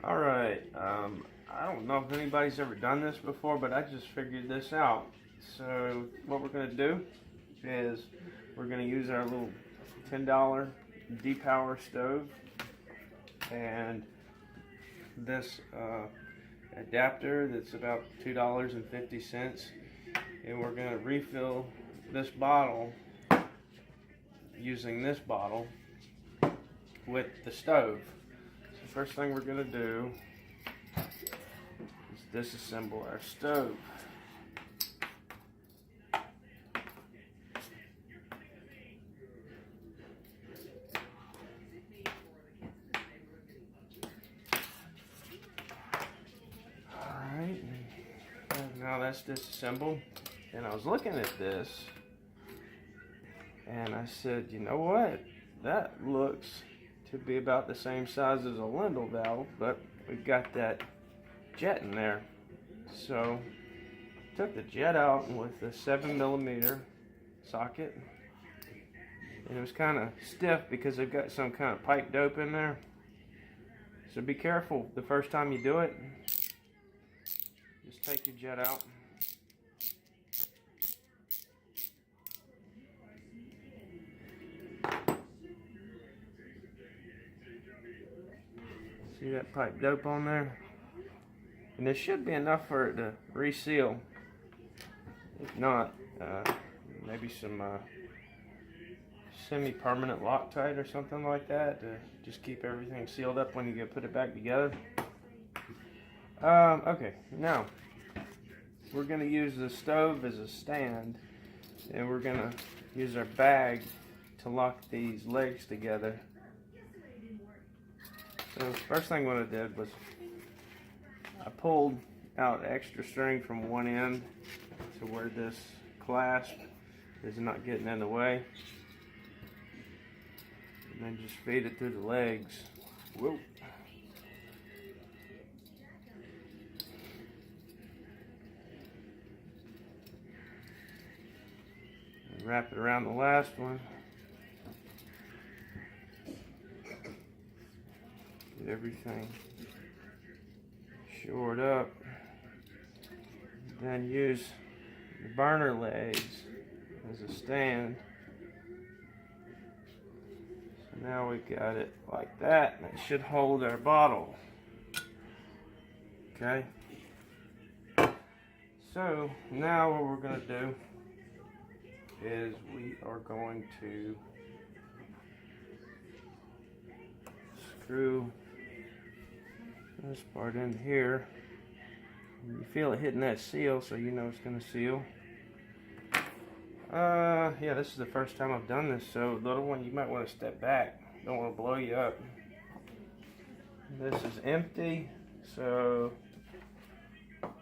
Alright, I don't know if anybody's ever done this before, but I just figured this out. So what we're going to do is we're going to use our little $10 Dpower stove and this adapter that's about $2.50, and we're going to refill this bottle using this bottle with the stove. So first thing we're going to do is disassemble our stove. Alright, now that's disassembled, and I was looking at this and I said, you know what, that looks to be about the same size as a Lindell valve, but we've got that jet in there. So took the jet out with a 7mm socket, and it was kind of stiff because they've got some kind of pipe dope in there. So be careful the first time you do it. Just take your jet out. See that pipe dope on there? And this should be enough for it to reseal. If not, maybe some semi-permanent Loctite or something like that to just keep everything sealed up when you go put it back together. Okay, now we're going to use the stove as a stand, and we're going to use our bag to lock these legs together. So the first thing what I did was I pulled out extra string from one end to where this clasp is not getting in the way, and then just feed it through the legs. Whoa. And wrap it around the last one. Get everything shored up. Then use the burner legs as a stand. So now we've got it like that, and it should hold our bottle. Okay. So now what we're going to do is we are going to screw this part in here. You feel it hitting that seal, so you know it's going to seal. Yeah, this is the first time I've done this, so little one, you might want to step back. Don't want to blow you up. This is empty, so let's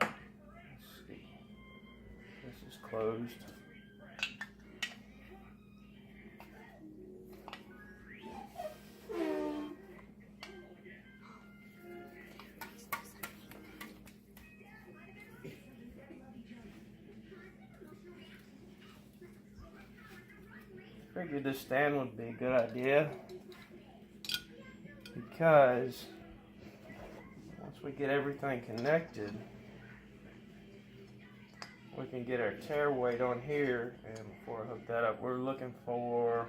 see. This is closed. Figured this stand would be a good idea because once we get everything connected, we can get our tear weight on here. And before I hook that up, we're looking for,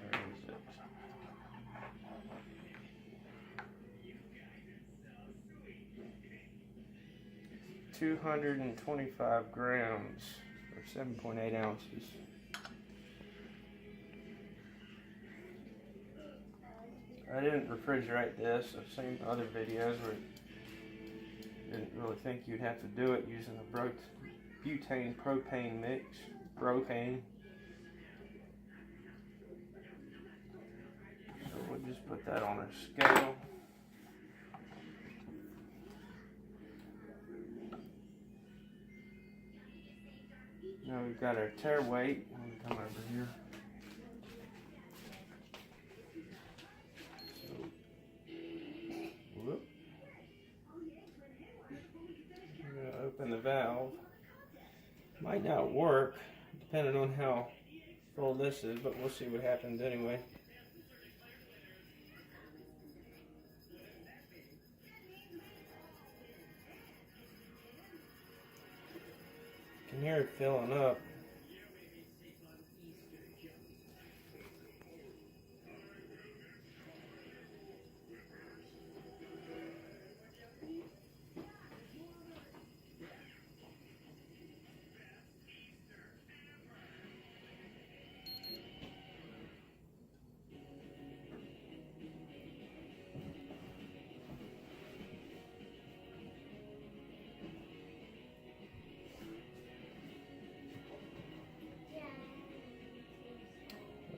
where is it? 225 grams. 7.8 ounces. I didn't refrigerate this. I've seen other videos where I didn't really think you'd have to do it using a butane propane mix. Propane. So we'll just put that on our scale. Now we've got our tear weight. Let me come over here. So, whoop. I'm going to open the valve. Might not work, depending on how full this is, but we'll see what happens anyway. hear it filling up.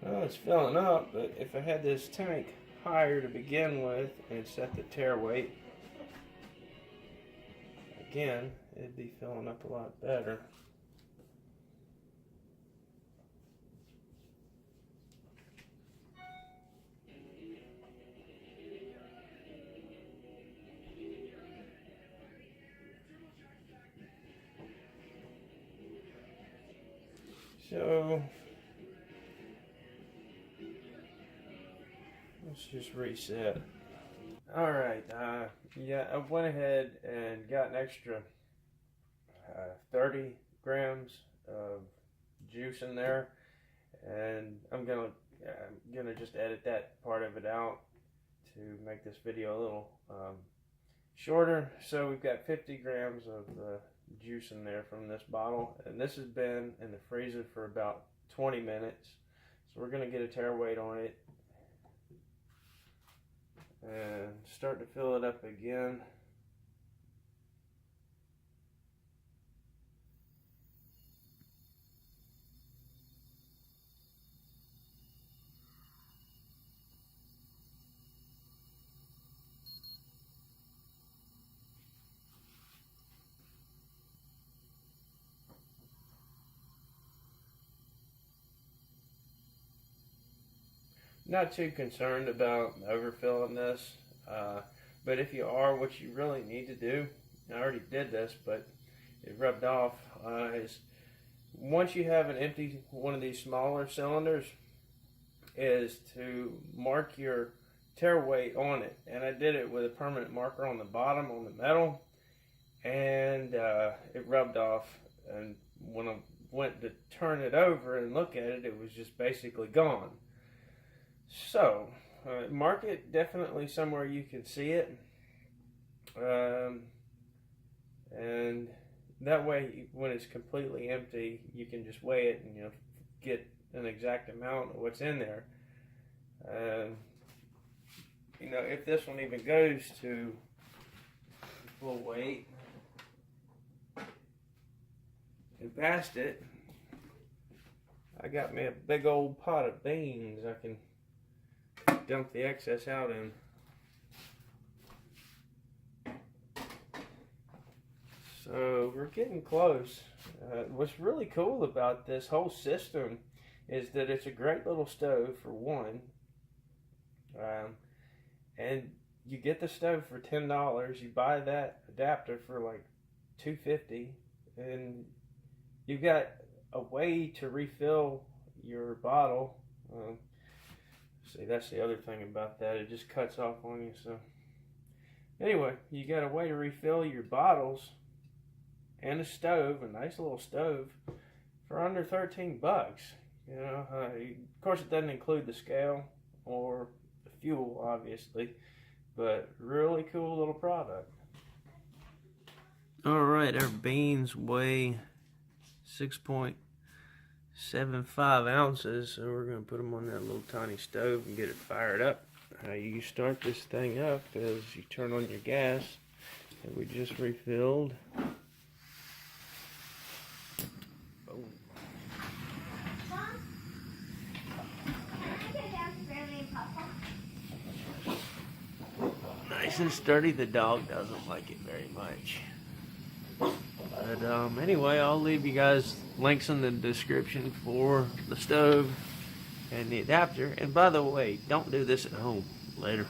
Well, it's filling up, but if I had this tank higher to begin with and set the tare weight, again, it'd be filling up a lot better. So let's just reset. Alright, yeah, I went ahead and got an extra 30 grams of juice in there, and I'm gonna just edit that part of it out to make this video a little shorter. So we've got 50 grams of juice in there from this bottle, and this has been in the freezer for about 20 minutes. So we're gonna get a tare weight on it and start to fill it up again. Not too concerned about overfilling this, but if you are, what you really need to do, I already did this, but it rubbed off, is once you have an empty one of these smaller cylinders, is to mark your tare weight on it. And I did it with a permanent marker on the bottom on the metal, and it rubbed off, and when I went to turn it over and look at it, it was just basically gone. So, mark it definitely somewhere you can see it, and that way when it's completely empty you can just weigh it and get an exact amount of what's in there. If this one even goes to full weight and past it, I got me a big old pot of beans I can dump the excess out in. So we're getting close. What's really cool about this whole system is that it's a great little stove for one, and you get the stove for $10. You buy that adapter for like $2.50, and you've got a way to refill your bottle. See, that's the other thing about that. It just cuts off on you. So anyway, you got a way to refill your bottles and a stove, a nice little stove, for under 13 bucks. Of course, it doesn't include the scale or the fuel, obviously, but really cool little product. All right, our beans weigh 6.75 ounces, so we're going to put them on that little tiny stove and get it fired up. How you start this thing up is you turn on your gas that we just refilled. Boom. Nice and sturdy. The dog doesn't like it very much. But anyway, I'll leave you guys links in the description for the stove and the adapter. And by the way, don't do this at home. Later.